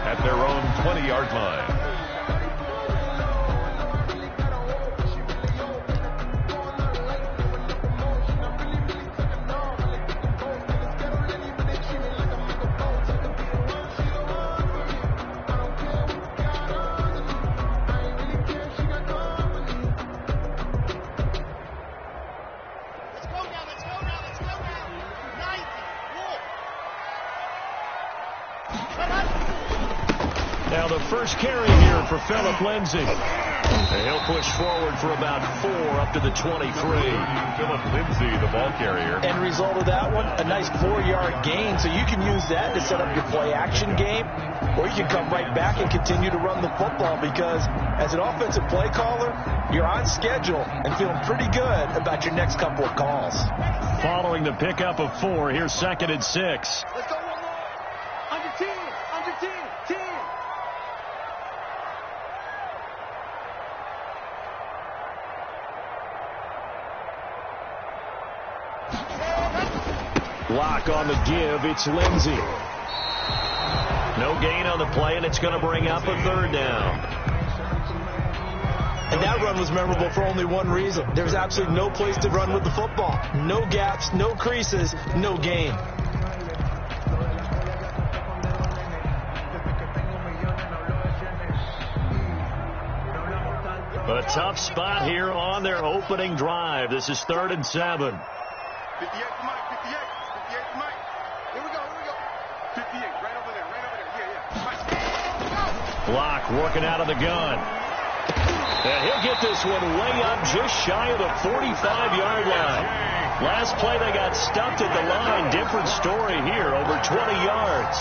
at their own 20-yard line. Now the first carry here for Philip Lindsay. And he'll push forward for about 4 up to the 23. Philip Lindsay, the ball carrier. End result of that one, a nice 4-yard gain. So you can use that to set up your play-action game, or you can come right back and continue to run the football because as an offensive play caller, you're on schedule and feeling pretty good about your next couple of calls. Following the pickup of 4, here's 2nd and 6. Let's go one more. Under 10, under 10, 10. Lock on the give. It's Lindsay. No gain on the play, and it's going to bring up a 3rd down. And that run was memorable for only one reason. There's absolutely no place to run with the football. No gaps, no creases, no gain. A tough spot here on their opening drive. This is 3rd and 7. 58 to Mike, 58 to Mike. Here we go, 58, right over there, yeah. Mike. Block working out of the gun. And he'll get this one way up just shy of the 45-yard line. Last play they got stuffed at the line. Different story here, over 20 yards.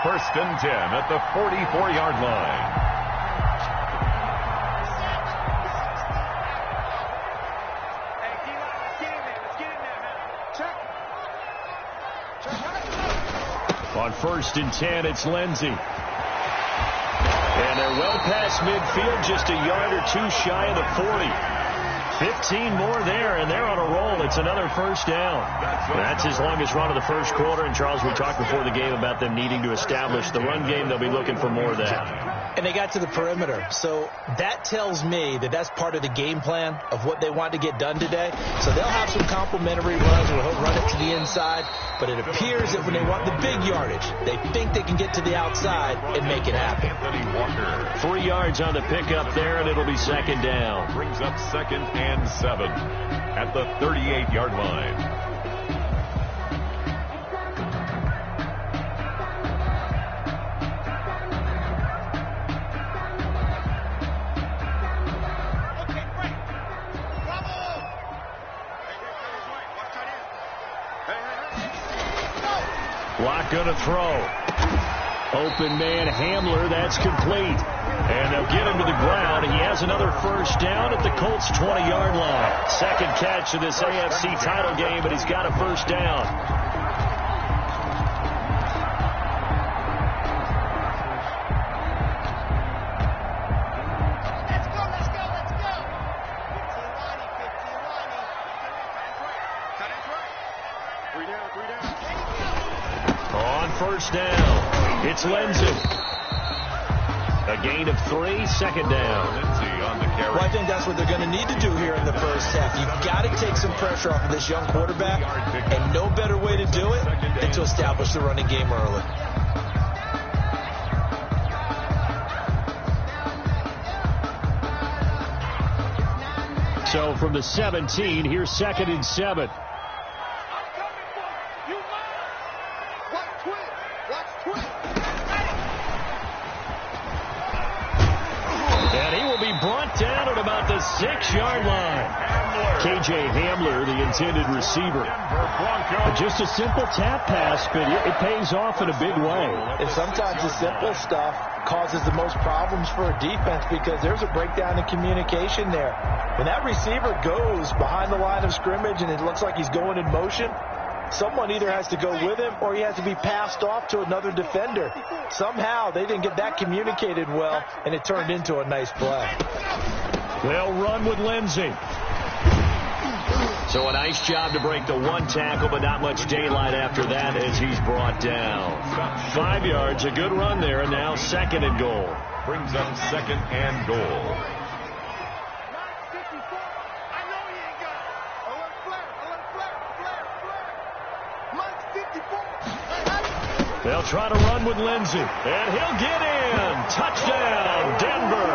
1st and 10 at the 44-yard line. On 1st and 10, it's Lindsay. And they're well past midfield, just a yard or 2 shy of the 40. 15 more there, and they're on a roll. It's another 1st down. That's his longest run of the 1st quarter. And, Charles, we talked before the game about them needing to establish the run game. They'll be looking for more of that. And they got to the perimeter. So that tells me that that's part of the game plan of what they want to get done today. So they'll have some complementary runs where he'll run it to the inside. But it appears that when they want the big yardage, they think they can get to the outside and make it happen. Anthony Walker. 3 yards on the pickup there, and it'll be 2nd down. Brings up 2nd and 7 at the 38-yard line. Block going to throw. Open man Hamler, that's complete. And they'll get him to the ground. He has another 1st down at the Colts' 20-yard line. 2nd catch of this AFC title game, but he's got a 1st down. Let's go. Three down. On 1st down, it's Lindsay. A gain of 3, 2nd down. Lindsay on the carry. Well, I think that's what they're going to need to do here in the 1st half. You've got to take some pressure off of this young quarterback, and no better way to do it than to establish the running game early. So from the 17, here's 2nd and 7. And he will be brought down at about the 6-yard line. K.J. Hamler, the intended receiver. Just a simple tap pass, but it pays off in a big way. And sometimes the simple stuff causes the most problems for a defense because there's a breakdown in communication there. When that receiver goes behind the line of scrimmage and it looks like he's going in motion, someone either has to go with him or he has to be passed off to another defender. Somehow they didn't get that communicated well, and it turned into a nice play. They'll run with Lindsay. So a nice job to break the one tackle, but not much daylight after that as he's brought down. 5 yards, a good run there, and now 2nd and goal. Brings up 2nd and goal. They'll try to run with Lindsey, and he'll get in. Touchdown, Denver.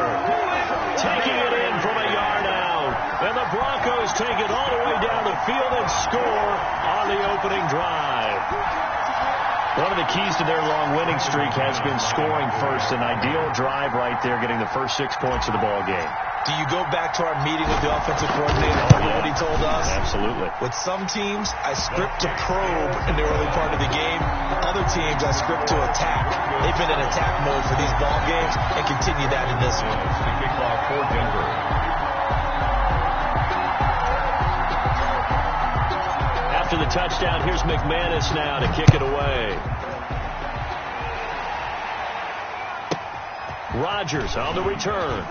Taking it in from a yard out. And the Broncos take it all the way down the field and score on the opening drive. One of the keys to their long winning streak has been scoring first. An ideal drive right there, getting the first 6 points of the ball game. Do you go back to our meeting with the offensive coordinator? What he told us? Absolutely. With some teams, I script to probe in the early part of the game. Other teams, I script to attack. They've been in attack mode for these ball games and continue that in this one. Kickoff for Denver. After the touchdown, here's McManus now to kick it away. Rodgers on the return.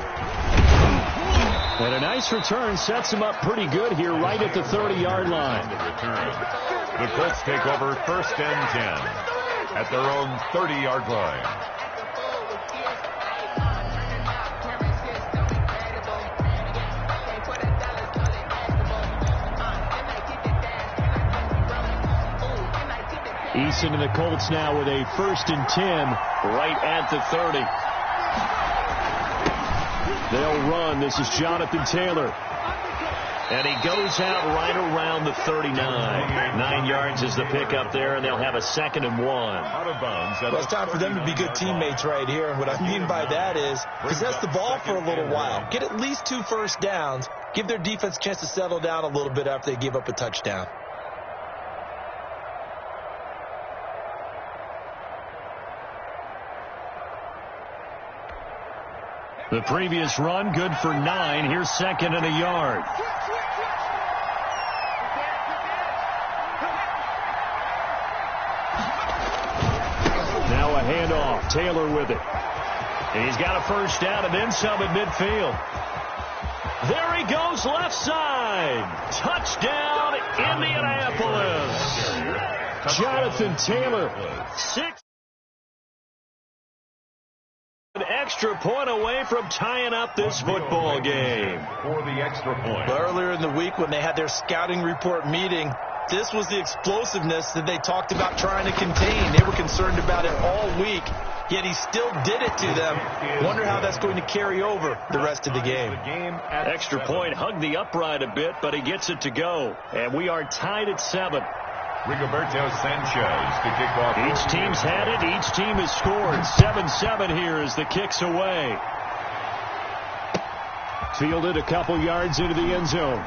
And a nice return sets him up pretty good here right at the 30-yard line. The Colts take over 1st and 10 at their own 30-yard line. Eason and the Colts now with a 1st and 10 right at the 30. They'll run. This is Jonathan Taylor. And he goes out right around the 39. 9 yards is the pickup there, and they'll have a 2nd and 1. Out of bounds. Well, it's time for them to be good teammates right here. And what I mean by that is possess the ball for a little while. Get at least 2 first downs. Give their defense a chance to settle down a little bit after they give up a touchdown. The previous run, good for 9. Here's 2nd and a yard. Now a handoff. Taylor with it. And he's got a first down and then some at midfield. There he goes, left side. Touchdown, Indianapolis. Jonathan Taylor, 6. An extra point away from tying up this football game. For the extra point. But earlier in the week when they had their scouting report meeting, this was the explosiveness that they talked about trying to contain. They were concerned about it all week, yet he still did it to them. Wonder how that's going to carry over the rest of the game. Extra point hugged the upright a bit, but he gets it to go. And we are tied at 7. Rigoberto Sanchez to kick off. Each team's had it. Each team has scored. 7-7 here as the kick's away. Fielded a couple yards into the end zone.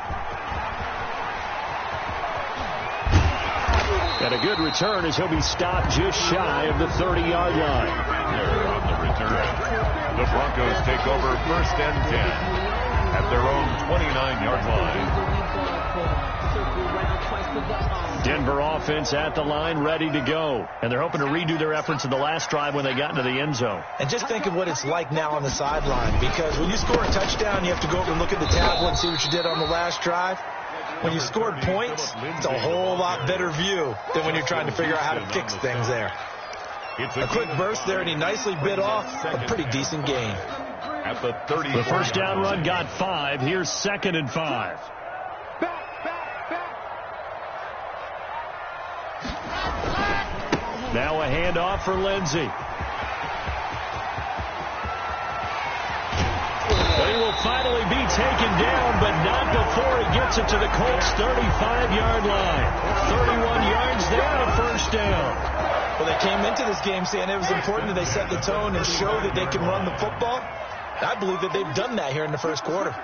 And a good return as he'll be stopped just shy of the 30-yard line. There on the return. The Broncos take over 1st and 10 at their own 29-yard line. Denver offense at the line, ready to go. And they're hoping to redo their efforts in the last drive when they got into the end zone. And just think of what it's like now on the sideline, because when you score a touchdown, you have to go over and look at the tablet and see what you did on the last drive. When you scored points, it's a whole lot better view than when you're trying to figure out how to fix things there. A quick burst there, and he nicely bit off a pretty decent gain. At the 30. The first down run got 5. Here's 2nd and 5. Now a handoff for Lindsey. But he will finally be taken down, but not before he gets it to the Colts' 35-yard line. 31 yards there and a first down. Well, they came into this game saying it was important that they set the tone and show that they can run the football. I believe that they've done that here in the first quarter.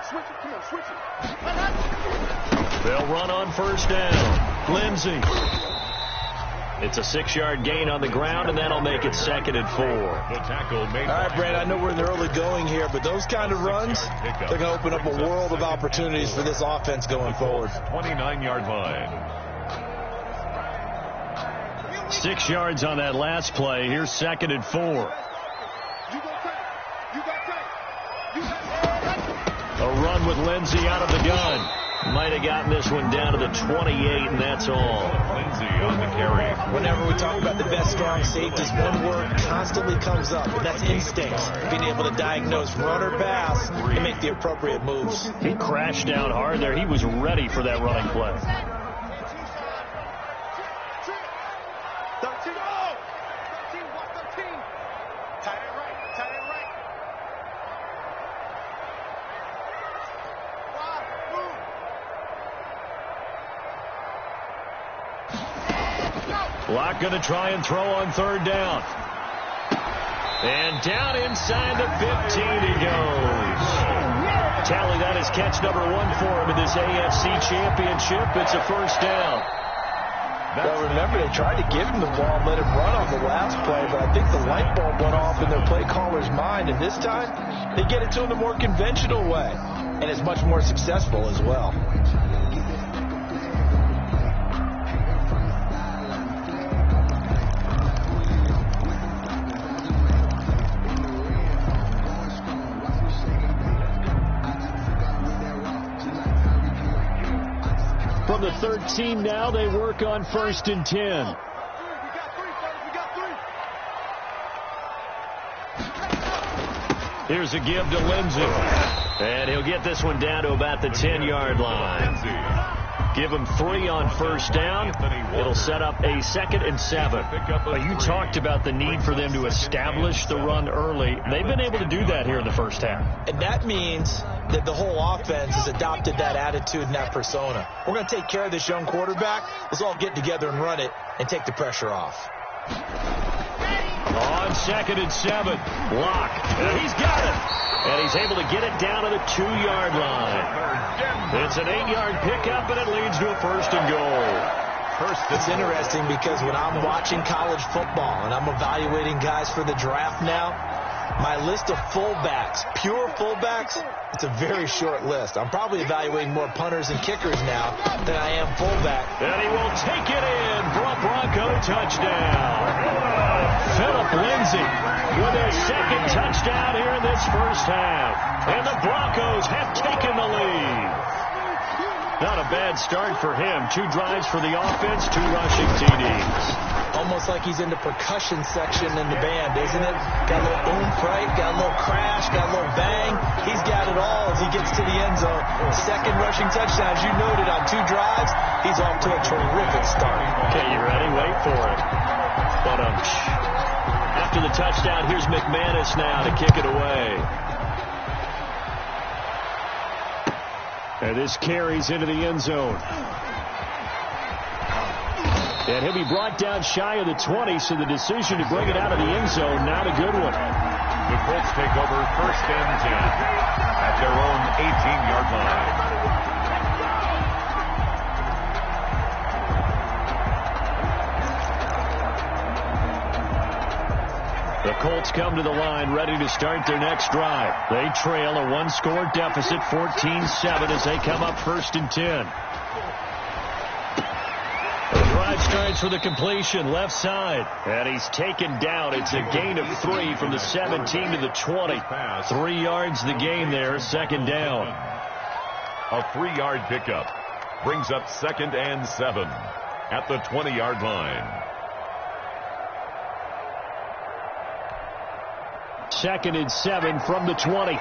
They'll run on first down. Lindsey. It's a 6-yard gain on the ground, and that'll make it 2nd and 4. The tackle made. All right, Brad, I know we're in the early going here, but those kind of runs, they're going to open up a world of opportunities for this offense going forward. 29-yard line. 6 yards on that last play. Here's 2nd and 4. A run with Lindsey out of the gun. Might have gotten this one down to the 28, and that's all. Lindsay on the carry. Whenever we talk about the best strong safeties, one word constantly comes up, and that's instincts. Being able to diagnose run or pass and make the appropriate moves. He crashed down hard there. He was ready for that running play. 13. Oh! 13. What? 13. Tight end right. Tight end right. Wow. Move. Locke going to try and throw on third down. And down inside the 15 he goes. Tally, that is catch number 1 for him in this AFC Championship. It's a first down. Well, remember, they tried to give him the ball and let him run on the last play, but I think the light bulb went off in their play caller's mind, and this time they get it to him the more conventional way, and it's much more successful as well. From the 13 now, they work on 1st and 10. We got 3, fellas. We got 3. Here's a give to Lindsay. And he'll get this one down to about the 10-yard line. Give him 3 on first down. It'll set up a 2nd and 7. You talked about the need for them to establish the run early. They've been able to do that here in the first half. And that means that the whole offense has adopted that attitude and that persona. We're going to take care of this young quarterback. Let's all get together and run it and take the pressure off. On 2nd and 7, Locke. He's got it. And he's able to get it down to the 2-yard line. It's an 8-yard pickup, and it leads to a 1st and goal. It's interesting because when I'm watching college football and I'm evaluating guys for the draft now, my list of fullbacks, pure fullbacks, it's a very short list. I'm probably evaluating more punters and kickers now than I am fullback. And he will take it in for a Bronco touchdown. Phillip Lindsay with their 2nd touchdown here in this first half. And the Broncos have taken the lead. Not a bad start for him. 2 drives for the offense, 2 rushing TDs. Almost like he's in the percussion section in the band, isn't it? Got a little oomph, right? Got a little crash, got a little bang. He's got it all as he gets to the end zone. 2nd rushing touchdown, as you noted, on 2 drives. He's off to a terrific start. Okay, you ready? Wait for it. But after the touchdown, here's McManus now to kick it away. And this carries into the end zone. And he'll be brought down shy of the 20, so the decision to bring it out of the end zone, not a good one. The Colts take over 1st and 10 at their own 18-yard line. The Colts come to the line ready to start their next drive. They trail a 1-score deficit, 14-7, as they come up 1st and 10. The drive starts with a completion left side. And he's taken down. It's a gain of 3 from the 17 to the 20. 3 yards the gain there, 2nd down. A 3-yard pickup brings up 2nd and 7 at the 20-yard line. 2nd and 7 from the 20.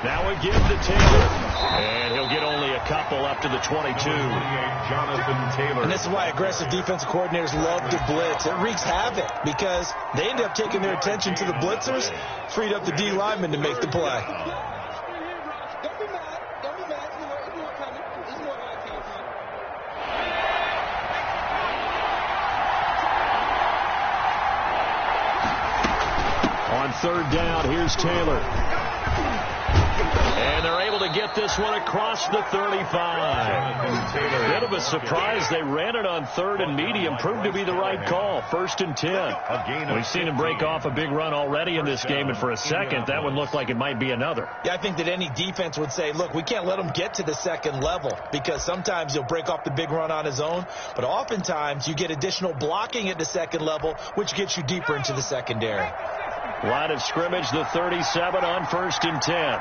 Now a give to Taylor. And he'll get only a couple up to the 22. Jonathan Taylor. And this is why aggressive defensive coordinators love to blitz. It wreaks havoc because they end up taking their attention to the blitzers, freed up the D lineman to make the play. On 3rd down, here's Taylor. And they're able to get this one across the 35. Bit of a surprise. They ran it on 3rd and medium. Proved to be the right call. 1st and 10. We've seen him break off a big run already in this game, and for a second, that one looked like it might be another. Yeah, I think that any defense would say, look, we can't let him get to the 2nd level because sometimes he'll break off the big run on his own, but oftentimes you get additional blocking at the 2nd level, which gets you deeper into the secondary. Line of scrimmage, the 37 on 1st and 10.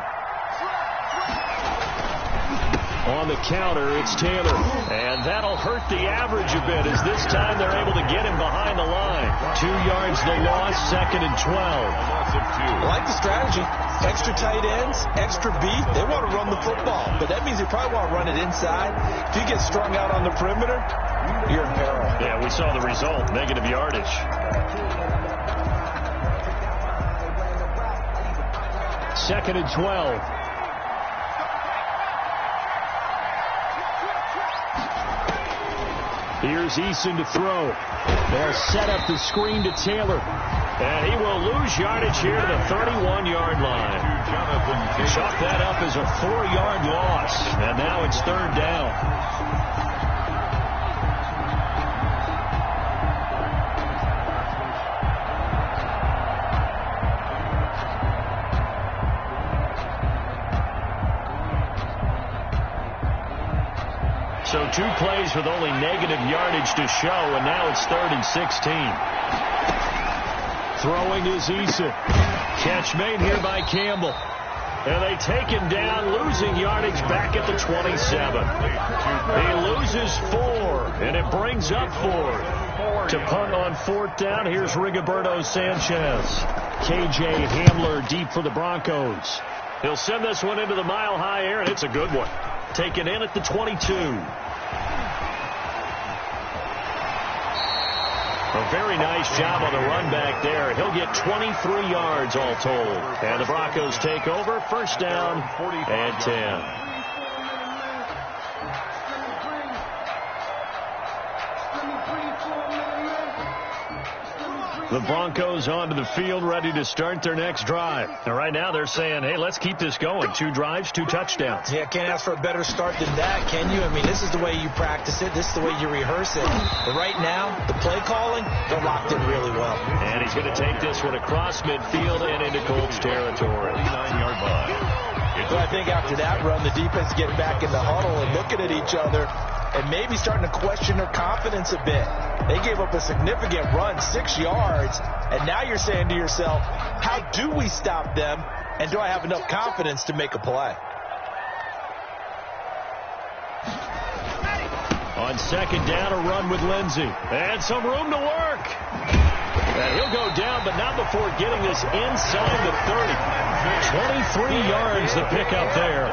On the counter, it's Taylor. And that'll hurt the average a bit as this time they're able to get him behind the line. 2 yards the loss, 2nd and 12. I like the strategy. Extra tight ends, extra beat. They want to run the football, but that means they probably want to run it inside. If you get strung out on the perimeter, you're in peril. Yeah, we saw the result, negative yardage. 2nd and 12. Here's Eason to throw. They'll set up the screen to Taylor. And he will lose yardage here to the 31-yard line. Chalk that up as a 4-yard loss. And now it's 3rd down. So 2 plays with only negative yardage to show, and now it's 3rd and 16. Throwing is Eason. Catch made here by Campbell. And they take him down, losing yardage back at the 27. He loses 4, and it brings up 4. To punt on 4th down, here's Rigoberto Sanchez. KJ Hamler deep for the Broncos. He'll send this one into the mile-high air, and it's a good one. Taken in at the 22. A very nice job on the run back there. He'll get 23 yards all told. And the Broncos take over. 1st down and 10. The Broncos onto the field, ready to start their next drive. And right now they're saying, hey, let's keep this going. 2 drives, 2 touchdowns. Yeah, can't ask for a better start than that, can you? I mean, this is the way you practice it. This is the way you rehearse it. But right now, the play calling, they're locked in really well. And he's going to take this one across midfield and into Colts territory. 9-yard line. So I think after that run, the defense getting back in the huddle and looking at each other and maybe starting to question their confidence a bit. They gave up a significant run, 6 yards, and now you're saying to yourself, how do we stop them, and do I have enough confidence to make a play? On 2nd down, a run with Lindsey. And some room to work. And he'll go down, but not before getting this inside the 30. 23 yards to pick up there.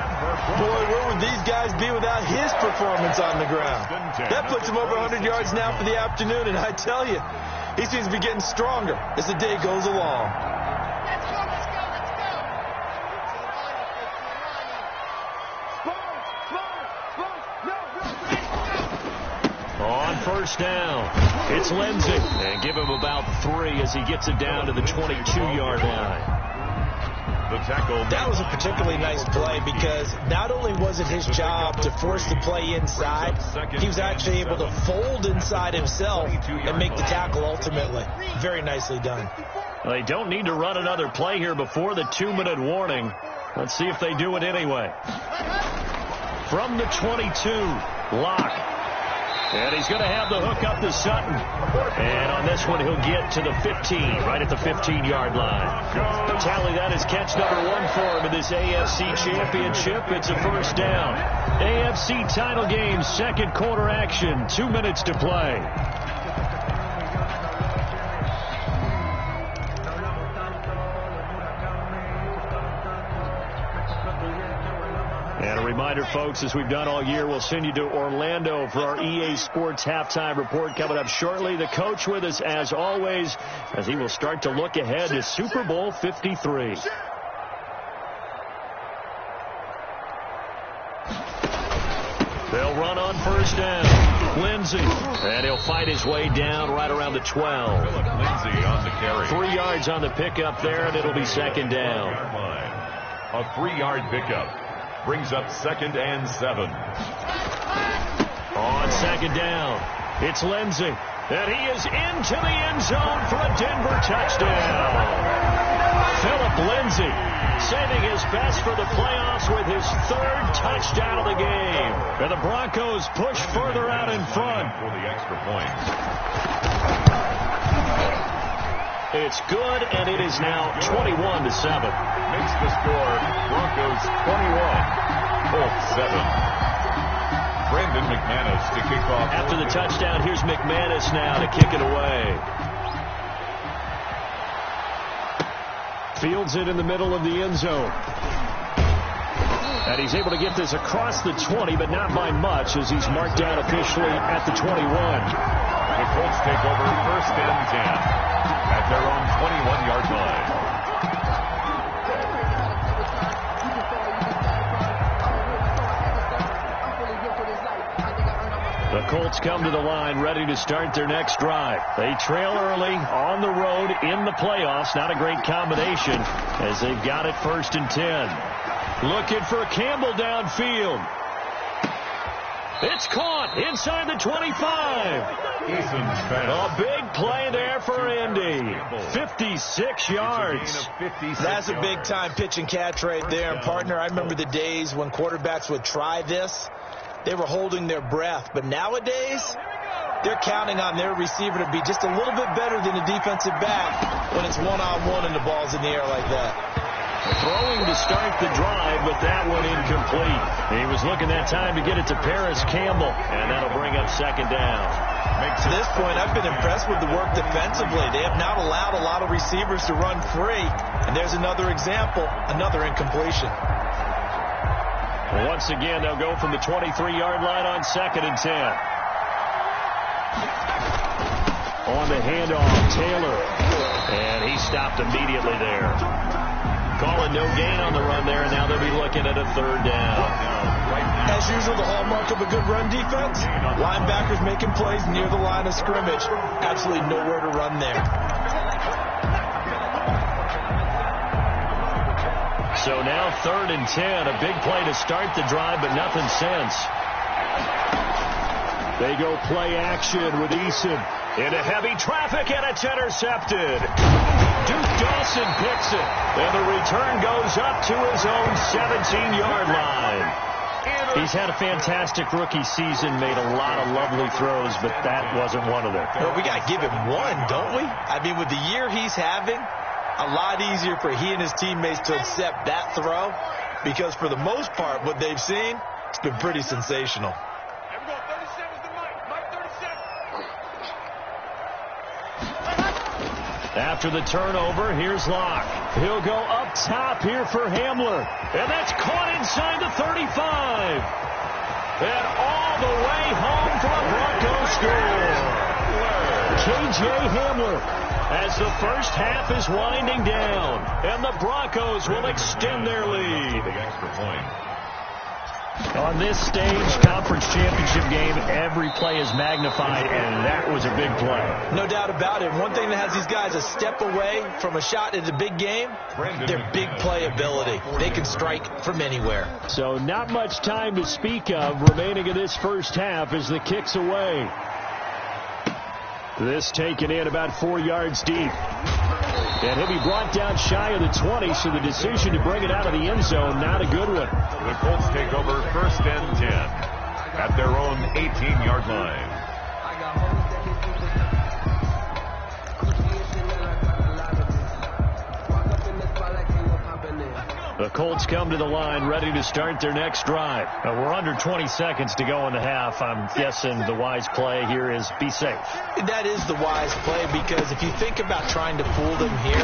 Boy, where would these guys be without his performance on the ground? That puts him over 100 yards now for the afternoon, and I tell you, he seems to be getting stronger as the day goes along. On 1st down, it's Lindsey. And give him about 3 as he gets it down to the 22-yard line. The tackle. That was a particularly nice play because not only was it his job to force the play inside, he was actually able to fold inside himself and make the tackle ultimately. Very nicely done. Well, they don't need to run another play here before the 2-minute warning. Let's see if they do it anyway. From the 22, Locke. And he's going to have the hook up to Sutton. And on this one, he'll get to the 15, right at the 15-yard line. Tally, that is catch number 1 for him in this AFC Championship. It's a 1st down. AFC title game, 2nd quarter action, 2 minutes to play. And a reminder, folks, as we've done all year, we'll send you to Orlando for our EA Sports halftime report coming up shortly. The coach with us, as always, as he will start to look ahead to Super Bowl 53. They'll run on 1st down. Lindsey. And he'll fight his way down right around the 12. Lindsey on the carry. 3 yards on the pickup there, and it'll be 2nd down. A 3-yard pickup. Brings up 2nd and 7. On 2nd down, it's Lindsey. And he is into the end zone for a Denver touchdown. Philip Lindsey saving his best for the playoffs with his 3rd touchdown of the game. And the Broncos push further out in front. For the extra point. It's good, and it is now 21-7. Makes the score Broncos 21, Colts 7. Brandon McManus to kick off. After the touchdown, here's McManus now to kick it away. Fields it in the middle of the end zone. And he's able to get this across the 20, but not by much, as he's marked down officially at the 21. The Colts take over first and 10 at their own 21-yard line. The Colts come to the line ready to start their next drive. They trail early on the road in the playoffs. Not a great combination as they've got it first and 10. Looking for Campbell downfield. It's caught inside the 25. A big play there for Indy. 56 yards. That's a big-time pitch and catch right there. And, partner, I remember the days when quarterbacks would try this. They were holding their breath. But nowadays, they're counting on their receiver to be just a little bit better than a defensive back when it's one-on-one and the ball's in the air like that. Throwing to start the drive, but that one incomplete. He was looking that time to get it to Paris Campbell, and that'll bring up second down. To this point, I've been impressed with the work defensively. They have not allowed a lot of receivers to run free, and there's another example, another incompletion. Once again, they'll go from the 23-yard line on second and 10. On the handoff, Taylor, and he stopped immediately there. Calling no gain on the run there, and now they'll be looking at a third down. As usual, the hallmark of a good run defense, linebackers making plays near the line of scrimmage. Absolutely nowhere to run there. So now third and 10, a big play to start the drive, but nothing since. They go play action with Eason into heavy traffic, and it's intercepted. Duke Dawson picks it, and the return goes up to his own 17-yard line. He's had a fantastic rookie season, made a lot of lovely throws, but that wasn't one of them. Well, we got to give him one, don't we? I mean, with the year he's having, a lot easier for he and his teammates to accept that throw, because for the most part, what they've seen, it's been pretty sensational. After the turnover, here's Locke. He'll go up top here for Hamler. And that's caught inside the 35. And all the way home for a Broncos score. K.J. Hamler, as the first half is winding down. And the Broncos will extend their lead. The extra point. On this stage, conference championship game, every play is magnified, and that was a big play. No doubt about it. One thing that has these guys a step away from a shot in the big game, their big play ability. They can strike from anywhere. So not much time to speak of remaining in this first half as the kick's away. This taken in about 4 yards deep. And he'll be brought down shy of the 20, so the decision to bring it out of the end zone, not a good one. The Colts take over first and 10 at their own 18-yard line. The Colts come to the line ready to start their next drive. We're under 20 seconds to go in the half. I'm guessing the wise play here is be safe. That is the wise play, because if you think about trying to fool them here,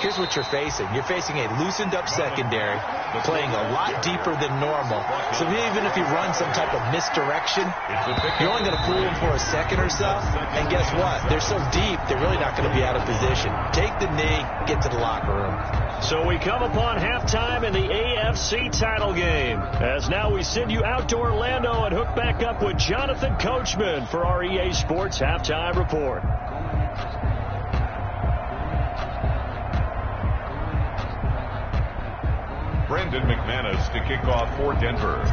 here's what you're facing. You're facing a loosened up secondary, playing a lot deeper than normal. So even if you run some type of misdirection, you're only going to fool them for a second or so. And guess what? They're so deep, they're really not going to be out of position. Take the knee, get to the locker room. So we come upon halftime in the AFC title game. As now we send you out to Orlando and hook back up with Jonathan Coachman for our EA Sports Halftime Report. Brandon McManus to kick off for Denver.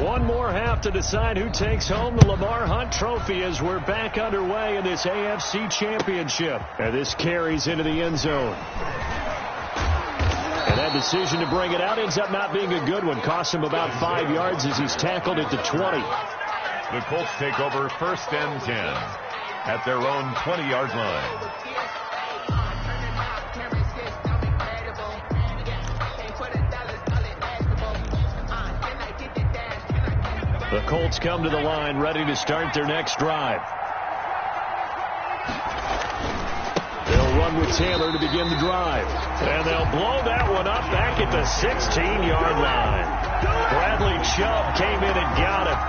One more half to decide who takes home the Lamar Hunt Trophy as we're back underway in this AFC Championship. And this carries into the end zone. And that decision to bring it out ends up not being a good one. Costs him about 5 yards as he's tackled at the 20. The Colts take over first and 10 at their own 20-yard line. The Colts come to the line, ready to start their next drive. They'll run with Taylor to begin the drive. And they'll blow that one up back at the 16-yard line. Bradley Chubb came in and got it.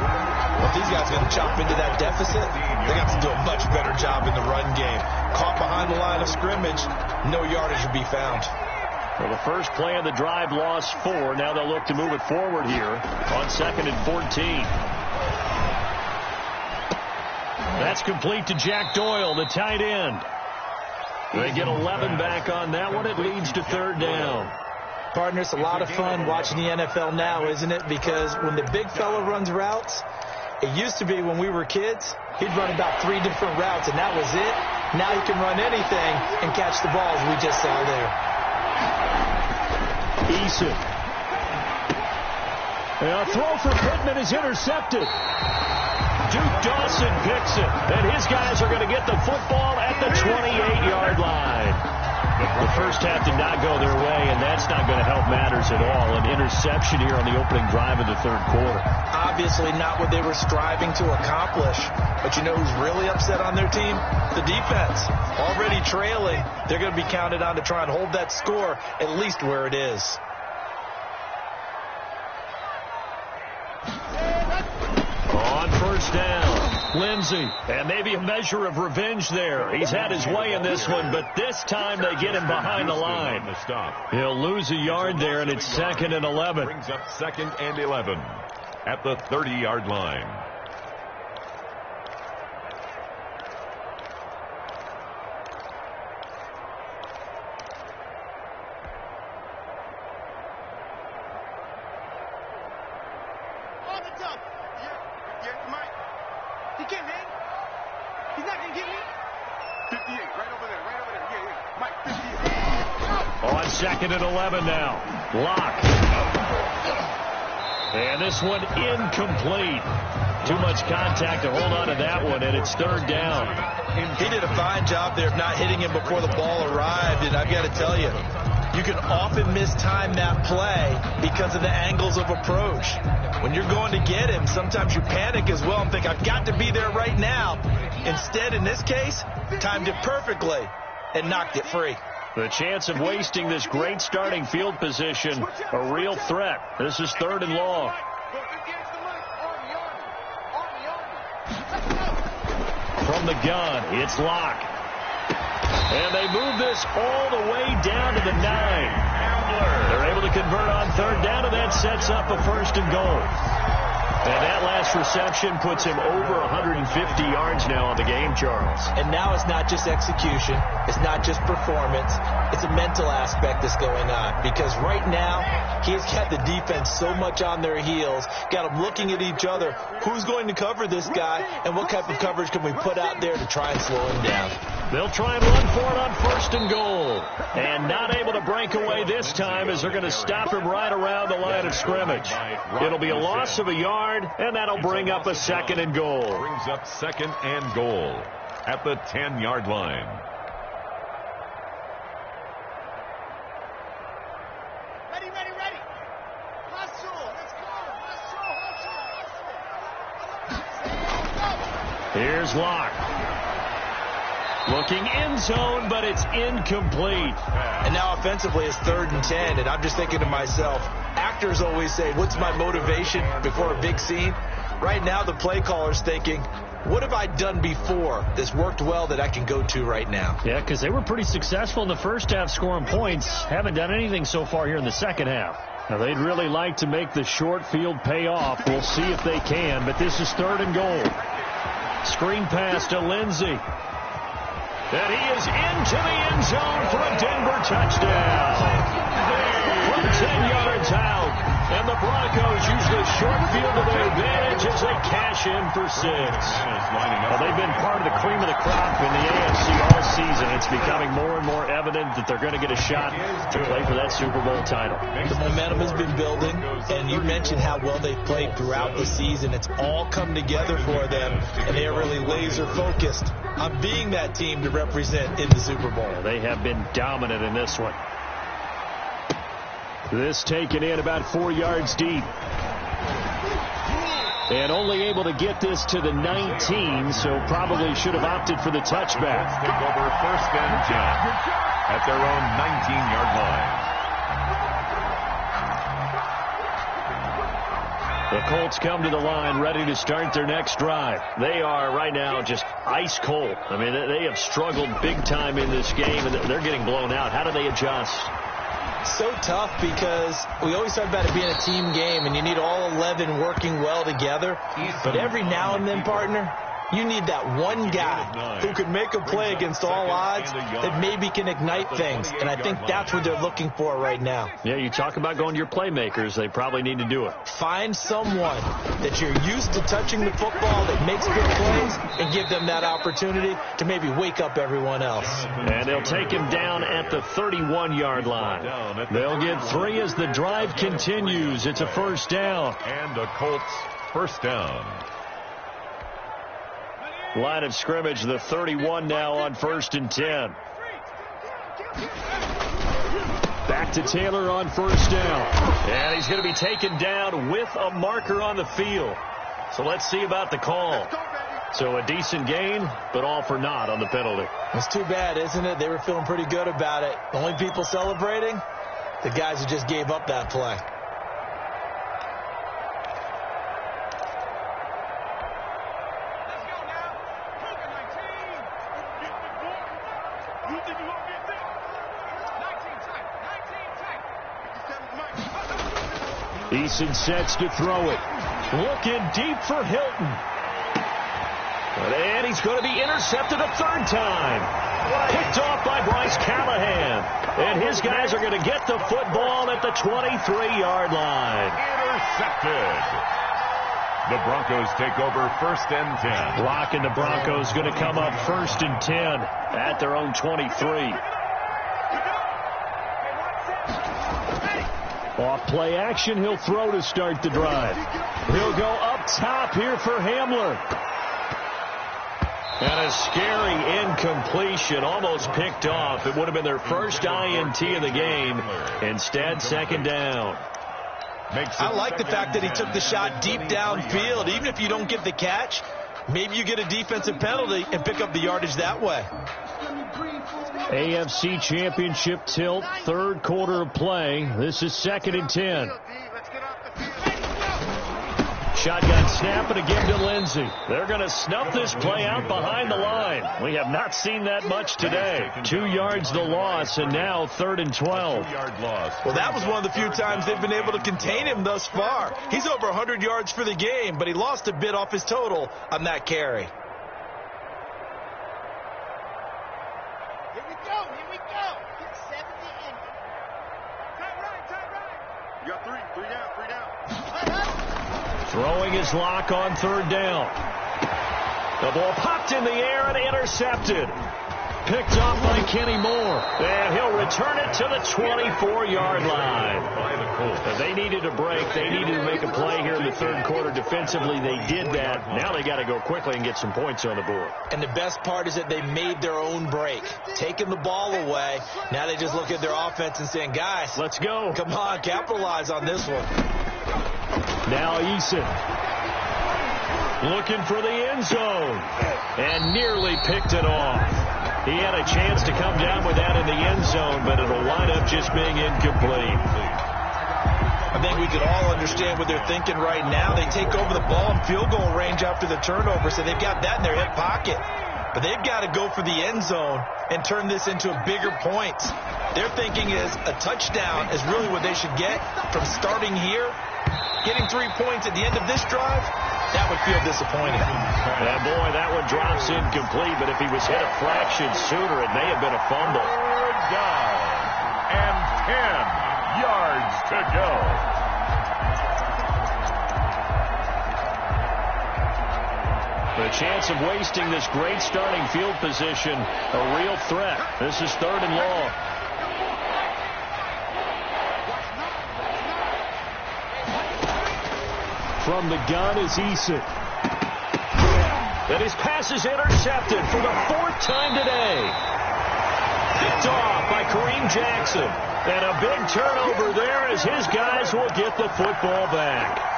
Well, if these guys are going to chop into that deficit, they got to do a much better job in the run game. Caught behind the line of scrimmage, no yardage to be found. Well, the first play of the drive lost 4. Now they'll look to move it forward here on 2nd and 14. That's complete to Jack Doyle, the tight end. They get 11 back on that one. It leads to 3rd down. Partner, it's a lot of fun watching the NFL now, isn't it? Because when the big fella runs routes, it used to be when we were kids, he'd run about 3 different routes, and that was it. Now he can run anything and catch the balls we just saw there. Eason. A throw for Pittman is intercepted. Duke Dawson picks it, and his guys are going to get the football at the 28-yard line. The first half did not go their way, and that's not going to help matters at all. An interception here on the opening drive of the 3rd quarter. Obviously not what they were striving to accomplish. But you know who's really upset on their team? The defense. Already trailing. They're going to be counted on to try and hold that score at least where it is. On 1st down, Lindsey. And maybe a measure of revenge there. He's had his way in this one, but this time they get him behind the line. He'll lose a yard there, and it's 2nd and 11. Brings up 2nd and 11 at the 30-yard line. He can't hang. He's not going to get me. 58, right over there. Yeah. Mike, 58. On 2nd and 11 now. Lock. And this one incomplete. Too much contact to hold on to that one, and it's 3rd down. He did a fine job there of not hitting him before the ball arrived, and I've got to tell you, you can often mistime that play because of the angles of approach. When you're going to get him, sometimes you panic as well and think, I've got to be there right now. Instead, in this case, timed it perfectly and knocked it free. The chance of wasting this great starting field position, a real threat. This is 3rd and long. From the gun, it's Locke. And they move this all the way down to the 9. They're able to convert on 3rd down, and that sets up a 1st and goal. And that last reception puts him over 150 yards now on the game, Charles. And now it's not just execution. It's not just performance. It's a mental aspect that's going on. Because right now, he's got the defense so much on their heels, got them looking at each other. Who's going to cover this guy, and what type of coverage can we put out there to try and slow him down? They'll try and run for it on 1st and goal. And not able to break away this time as they're going to stop him right around the line of scrimmage. It'll be a loss of a yard, and that'll bring up a 2nd and goal. Brings up 2nd and goal at the 10-yard line. Ready. Hustle. Let's go. Here's Locke. Looking end zone, but it's incomplete. And now offensively it's 3rd and 10, and I'm just thinking to myself, actors always say, what's my motivation before a big scene? Right now the play caller's thinking, what have I done before that's worked well that I can go to right now? Yeah, because they were pretty successful in the first half scoring points. Haven't done anything so far here in the second half. Now, they'd really like to make the short field pay off. We'll see if they can, but this is 3rd and goal. Screen pass to Lindsey. And he is into the end zone for a Denver touchdown. From 10 yards out. And the Broncos use the short field to their advantage as they cash in for 6. Well, they've been part of the cream of the crop in the AFC all season. It's becoming more and more evident that they're going to get a shot to play for that Super Bowl title. The momentum has been building, and you mentioned how well they've played throughout the season. It's all come together for them, and they're really laser-focused on being that team to represent in the Super Bowl. Yeah, they have been dominant in this one. This taken in about 4 yards deep. And only able to get this to the 19, so probably should have opted for the touchback. Take over 1st and 10 at their own 19-yard line. The Colts come to the line ready to start their next drive. They are right now just ice cold. I mean, they have struggled big time in this game, and they're getting blown out. How do they adjust? So tough because we always talk about it being a team game, and you need all 11 working well together. But every now and then, partner, you need that one guy who can make a play against all odds that maybe can ignite things. And I think that's what they're looking for right now. Yeah, you talk about going to your playmakers. They probably need to do it. Find someone that you're used to touching the football that makes good plays and give them that opportunity to maybe wake up everyone else. And they'll take him down at the 31-yard line. They'll get 3 as the drive continues. It's a 1st down. And the Colts 1st down. Line of scrimmage, the 31 now on 1st and 10. Back to Taylor on 1st down. And he's going to be taken down with a marker on the field. So let's see about the call. So a decent gain, but all for naught on the penalty. It's too bad, isn't it? They were feeling pretty good about it. The only people celebrating, the guys who just gave up that play. Eason sets to throw it. Looking deep for Hilton. And he's going to be intercepted a 3rd time. Picked off by Bryce Callahan. And his guys are going to get the football at the 23-yard line. Intercepted. The Broncos take over 1st and 10. Blocking the Broncos going to come up 1st and 10 at their own 23. Off play action, he'll throw to start the drive. He'll go up top here for Hamler. And a scary incompletion, almost picked off. It would have been their first INT of the game. Instead, 2nd down. I like the fact that he took the shot deep downfield. Even if you don't get the catch, maybe you get a defensive penalty and pick up the yardage that way. AFC Championship tilt, 3rd quarter of play. This is 2nd and 10. Shotgun snap and a give to Lindsey. They're going to snuff this play out behind the line. We have not seen that much today. 2 yards the loss, and now 3rd and 12. Well, that was one of the few times they've been able to contain him thus far. He's over 100 yards for the game, but he lost a bit off his total on that carry. Here we go. Get 70 in. Tight right. You got 3 down. Throwing his lock on 3rd down. The ball popped in the air and intercepted. Picked off by Kenny Moore. And he'll return it to the 24-yard line. They needed a break. They needed to make a play here in the 3rd quarter. Defensively, they did that. Now they got to go quickly and get some points on the board. And the best part is that they made their own break. Taking the ball away. Now they just look at their offense and saying, guys, let's go. Come on, capitalize on this one. Now Eason. Looking for the end zone. And nearly picked it off. He had a chance to come down with that in the end zone, but it'll wind up just being incomplete. I think we could all understand what they're thinking right now. They take over the ball in field goal range after the turnover, so they've got that in their hip pocket. But they've got to go for the end zone and turn this into bigger points. Their thinking is a touchdown is really what they should get from starting here. Getting 3 points at the end of this drive, that would feel disappointing. And boy, that one drops incomplete, but if he was hit a fraction sooner, it may have been a fumble. 3rd down and 10 yards to go. The chance of wasting this great starting field position, a real threat. This is 3rd and long. From the gun is Eason. And his pass is intercepted for the 4th time today. Picked off by Kareem Jackson. And a big turnover there as his guys will get the football back.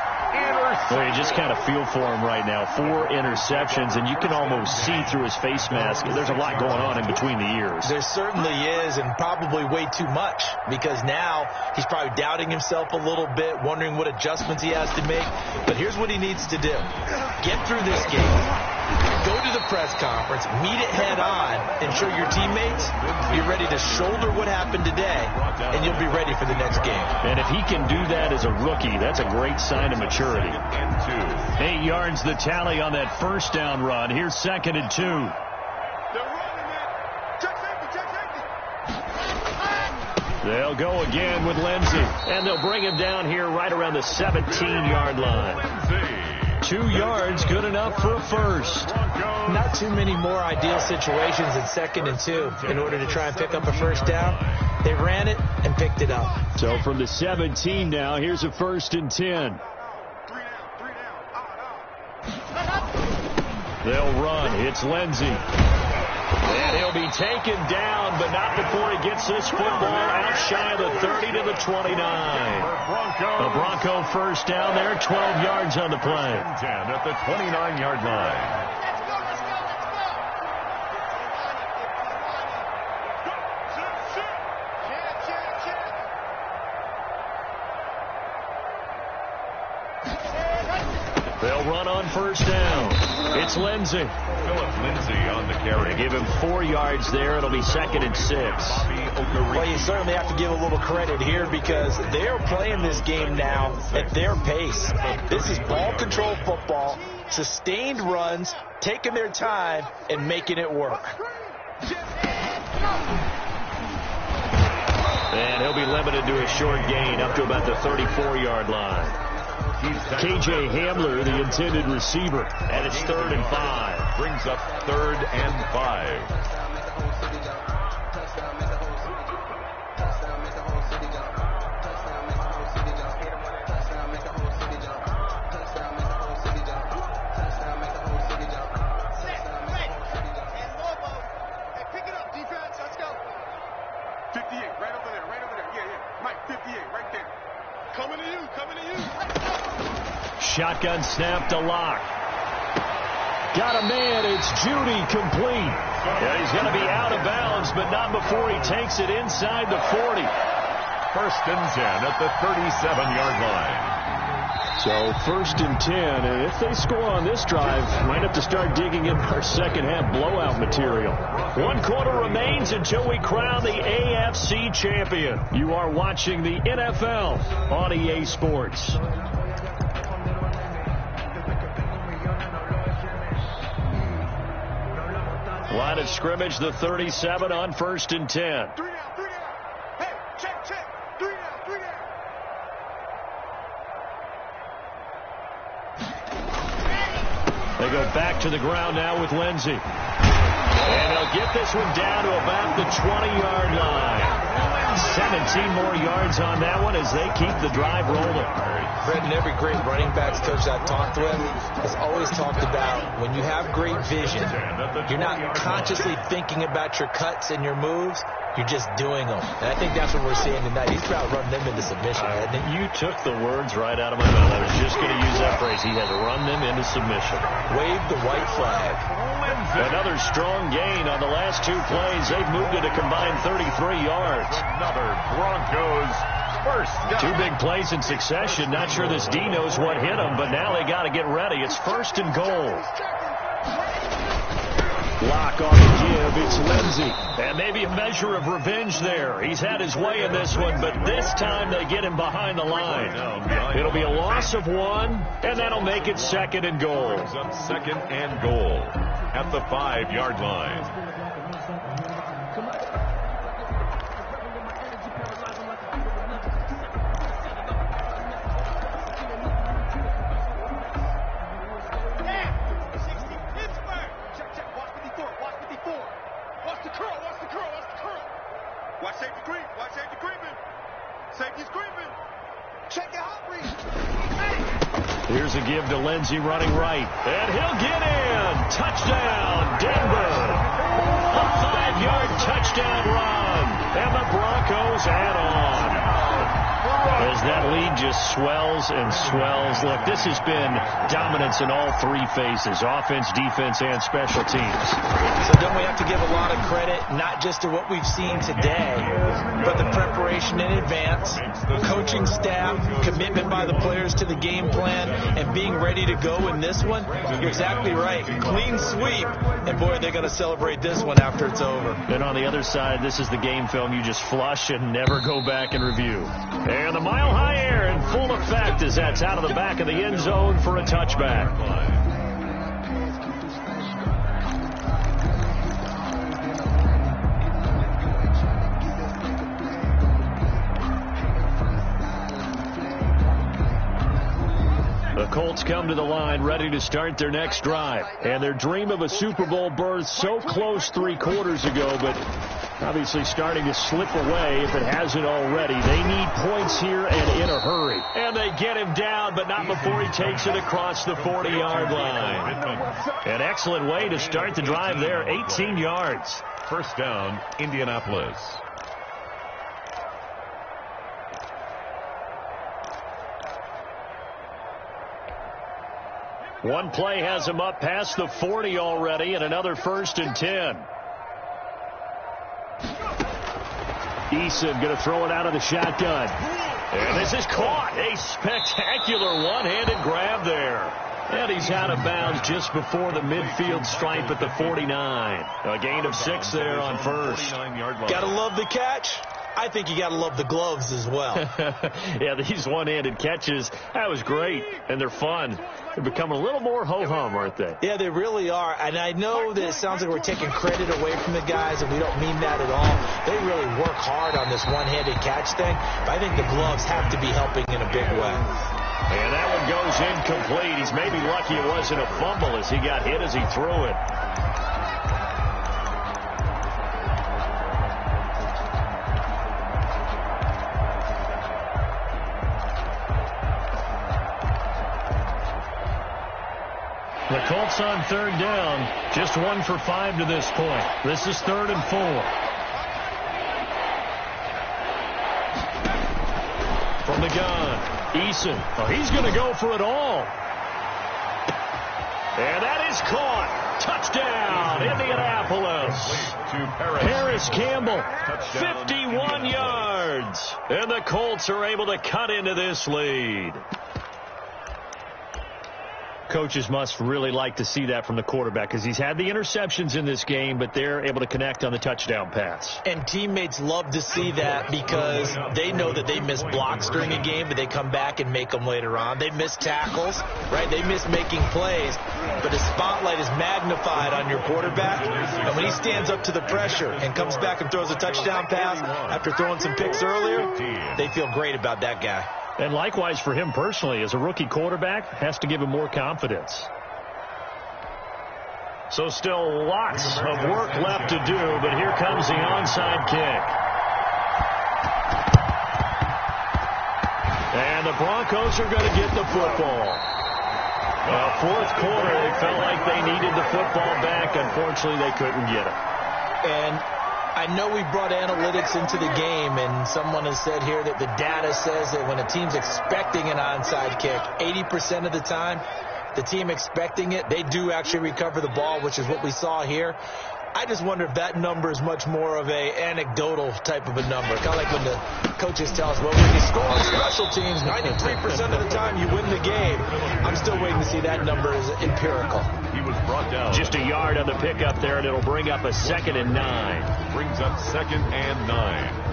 Well, you just kind of feel for him right now. 4 interceptions, and you can almost see through his face mask. There's a lot going on in between the ears. There certainly is, and probably way too much, because now he's probably doubting himself a little bit, wondering what adjustments he has to make. But here's what he needs to do. Get through this game. Go to the press conference, meet it head on, and show your teammates you're ready to shoulder what happened today, and you'll be ready for the next game. And if he can do that as a rookie, that's a great sign of maturity. 8 yards the tally on that first down run. Here's 2nd and 2. They'll go again with Lindsey, and they'll bring him down here right around the 17-yard line. 2 yards, good enough for a first. Not too many more ideal situations in 2nd and 2 in order to try and pick up a first down. They ran it and picked it up. So from the 17 now, here's a 1st and 10. They'll run. It's Lindsey. And he'll be taken down, but not before he gets this football out shy of the 30 to the 29. The Bronco first down there, 12 yards on the play. 10 at the 29-yard line. They'll run on first down. It's Lindsey. Philip Lindsey on the carry. They give him 4 yards there. It'll be 2nd and 6. Well, you certainly have to give a little credit here because they're playing this game now at their pace. This is ball control football, sustained runs, taking their time, and making it work. And he'll be limited to a short gain up to about the 34-yard line. KJ Hamler, the intended receiver, and it's 3rd and 5. Brings up 3rd and 5. Shotgun snap to Locke. Got a man. It's Judy complete. Yeah, he's going to be out of bounds, but not before he takes it inside the 40. 1st and 10 at the 37-yard line. So 1st and 10, and if they score on this drive, might have to start digging in our second half blowout material. 1 quarter remains until we crown the AFC champion. You are watching the NFL on EA Sports. Line of scrimmage, the 37 on 1st and 10. 3 down, 3 down. Hey, check. 3 down, 3 down. They go back to the ground now with Lindsey. And they'll get this one down to about the 20-yard line. 17 more yards on that one as they keep the drive rolling. Brendan, every great running backs coach I've talked with has always talked about when you have great vision, you're not consciously thinking about your cuts and your moves. You're just doing them. And I think that's what we're seeing tonight. He's trying to run them into submission. You took the words right out of my mouth. I was just going to use that phrase. He had to run them into submission. Wave the white flag. Another strong gain on the last 2 plays. They've moved it a combined 33 yards. Another Broncos first down. 2 big plays in succession. Not sure this D knows what hit him, but now they got to get ready. It's 1st and goal. Lock on the give. It's Lindsey. And maybe a measure of revenge there. He's had his way in this one, but this time they get him behind the line. It'll be a loss of 1, and that'll make it 2nd and goal. Brings up 2nd and goal at the 5-yard line. Watch safety creep. Watch safety creeping. Safety's creeping. Check your hot read. Here's a give to Lindsey running right. And he'll get in. Touchdown, Denver. A 5-yard touchdown run. And the Broncos add on. As that lead just swells and swells. Look, this has been dominance in all three phases, offense, defense, and special teams. So don't we have to give a lot of credit, not just to what we've seen today, but the preparation in advance, coaching staff, commitment by the players to the game plan, and being ready to go in this one? You're exactly right. Clean sweep. And, boy, they're going to celebrate this one after it's over. And on the other side, this is the game film you just flush and never go back and review. And the mile-high air in full effect as that's out of the back of the end zone for a touchback. The Colts come to the line ready to start their next drive. And their dream of a Super Bowl berth so close 3 quarters ago, but obviously starting to slip away if it hasn't already. They need points here and in a hurry. And they get him down, but not before he takes it across the 40-yard line. An excellent way to start the drive there, 18 yards. First down, Indianapolis. One play has him up past the 40 already, and another 1st and 10. Eason going to throw it out of the shotgun. And this is caught. A spectacular one-handed grab there. And he's out of bounds just before the midfield stripe at the 49. A gain of 6 there on first. Got to love the catch. I think you got to love the gloves as well. Yeah, these one-handed catches, that was great, and they're fun. They become a little more ho-hum, aren't they? Yeah, they really are. And I know that it sounds like we're taking credit away from the guys, and we don't mean that at all. They really work hard on this one-handed catch thing, but I think the gloves have to be helping in a big way. And that one goes incomplete. He's maybe lucky it wasn't a fumble as he got hit as he threw it. The Colts on 3rd down, just 1 for 5 to this point. This is 3rd and 4. From the gun, Eason. Oh, he's going to go for it all. And that is caught. Touchdown, Indianapolis. Harris Campbell, 51 yards. And the Colts are able to cut into this lead. Coaches must really like to see that from the quarterback because he's had the interceptions in this game, but they're able to connect on the touchdown pass. And teammates love to see that because they know that they miss blocks during a game, but they come back and make them later on. They miss tackles, right? They miss making plays, but the spotlight is magnified on your quarterback. And when he stands up to the pressure and comes back and throws a touchdown pass after throwing some picks earlier, they feel great about that guy. And likewise for him personally, as a rookie quarterback, has to give him more confidence. So still lots of work left to do, but here comes the onside kick. And the Broncos are going to get the football. 4th quarter, they felt like they needed the football back. Unfortunately, they couldn't get it. And I know we brought analytics into the game, and someone has said here that the data says that when a team's expecting an onside kick, 80% of the time, the team expecting it, they do actually recover the ball, which is what we saw here. I just wonder if that number is much more of a anecdotal type of a number. Kind of like when the coaches tell us, well, when you score on special teams, 93% of the time you win the game. I'm still waiting to see that number as empirical. He was brought down. Just a yard on the pickup there, and it'll bring up a 2nd and 9. Brings up 2nd and 9.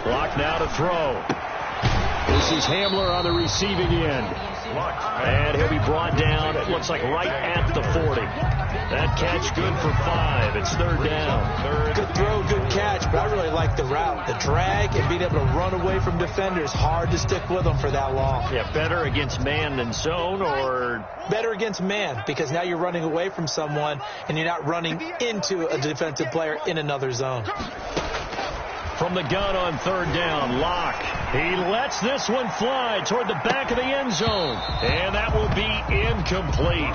Clock now to throw. This is Hamler on the receiving end. And he'll be brought down, it looks like right at the 40. That catch good for 5. It's third down. Good throw, good catch, but I really like the route. The drag and being able to run away from defenders, hard to stick with them for that long. Yeah, better against man than zone, or? Better against man, because now you're running away from someone and you're not running into a defensive player in another zone. From the gun on third down, Locke. He lets this one fly toward the back of the end zone. And that will be incomplete.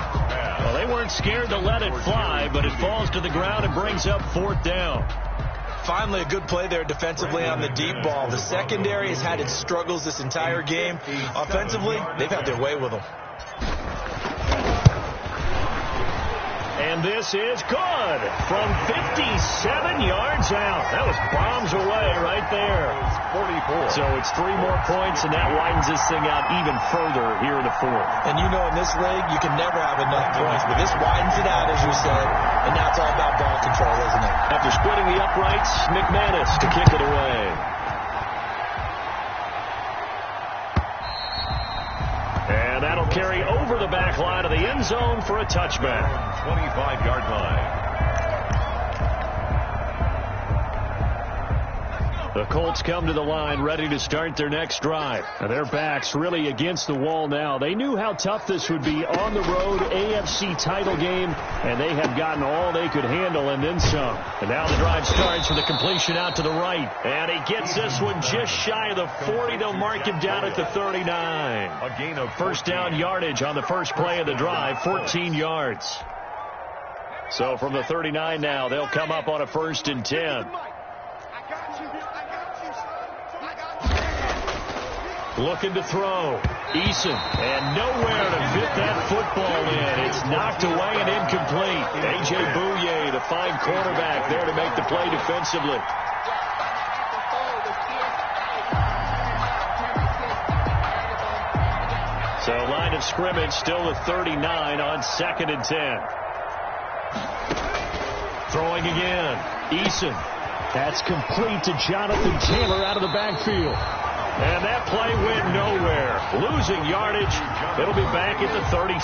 Well, they weren't scared to let it fly, but it falls to the ground and brings up fourth down. Finally, a good play there defensively on the deep ball. The secondary has had its struggles this entire game. Offensively, they've had their way with them. And this is good from 57 yards out. That was bombs away right there. 44. So it's 3 more points, and that widens this thing out even further here in the fourth. And you know in this league, you can never have enough points. But this widens it out, as you said, and now it's all about ball control, isn't it? After splitting the uprights, McManus to kick it away. And that'll carry over the back line of the end zone for a touchback. 25-yard line. The Colts come to the line ready to start their next drive. And their backs really against the wall now. They knew how tough this would be on the road, AFC title game, and they have gotten all they could handle and then some. And now the drive starts with a completion out to the right. And he gets this one just shy of the 40. They'll mark him down at the 39. A gain of first down yardage on the first play of the drive, 14 yards. So from the 39 now, they'll come up on a 1st and 10. Looking to throw. Eason. And nowhere to fit that football in. It's knocked away and incomplete. A.J. Bouye, the fine quarterback, there to make the play defensively. So line of scrimmage still at 39 on 2nd and 10. Throwing again. Eason. That's complete to Jonathan Taylor out of the backfield. And that play went nowhere. Losing yardage. It'll be back at the 36.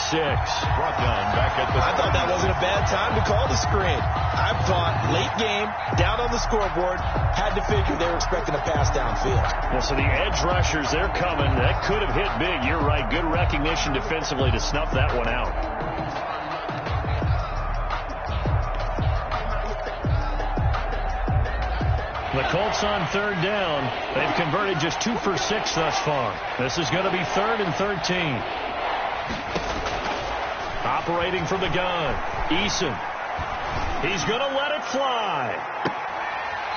Brought down back at the... I thought that wasn't a bad time to call the screen. I thought late game, down on the scoreboard, had to figure they were expecting a pass downfield. Well, so the edge rushers, they're coming. That could have hit big. You're right. Good recognition defensively to snuff that one out. The Colts on 3rd down. They've converted just 2 for 6 thus far. This is going to be 3rd and 13. Operating from the gun. Eason. He's going to let it fly.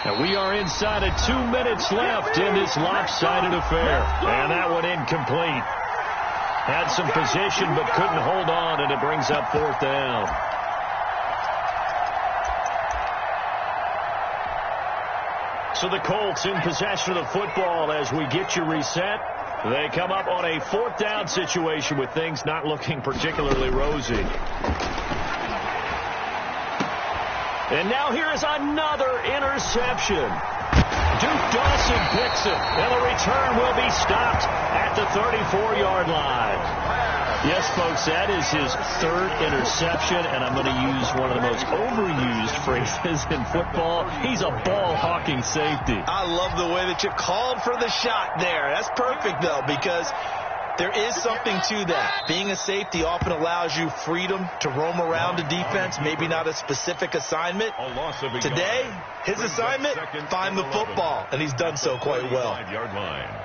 And we are inside of 2 minutes left in this lopsided affair. And that one incomplete. Had some position but couldn't hold on, and it brings up 4th down. So the Colts in possession of the football as we get you reset. They come up on a 4th down situation with things not looking particularly rosy. And now here is another interception. Duke Dawson picks it, and the return will be stopped at the 34-yard line. Yes, folks, that is his 3rd interception, and I'm going to use one of the most overused phrases in football. He's a ball-hawking safety. I love the way that you called for the shot there. That's perfect, though, because there is something to that. Being a safety often allows you freedom to roam around a defense, maybe not a specific assignment. Today, his assignment, find the football, and he's done so quite well. 5-yard line.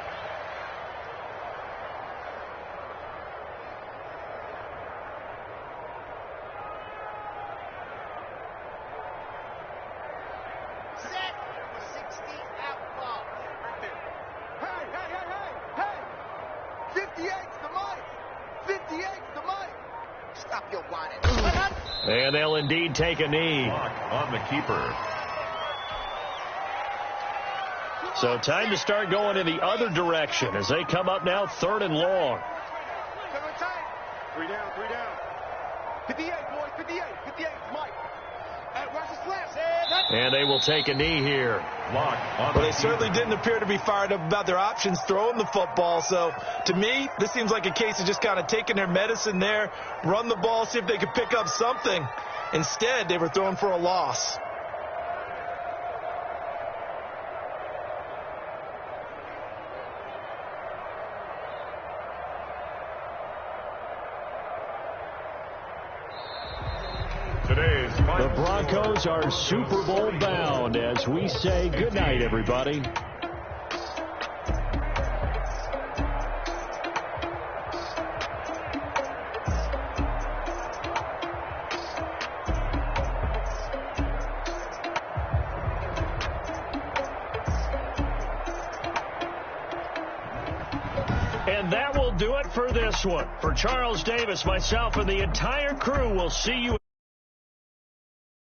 And they'll indeed take a knee. On the keeper. So time to start going in the other direction as they come up now 3rd and long. 3 down, 3 down. 58, boys, 58, 58, Mike. And they will take a knee here. Well, they certainly didn't appear to be fired up about their options throwing the football. So, to me, this seems like a case of just kind of taking their medicine there, run the ball, see if they could pick up something. Instead, they were throwing for a loss. The Broncos are Super Bowl bound as we say goodnight, everybody. And that will do it for this one. For Charles Davis, myself, and the entire crew, we'll see you.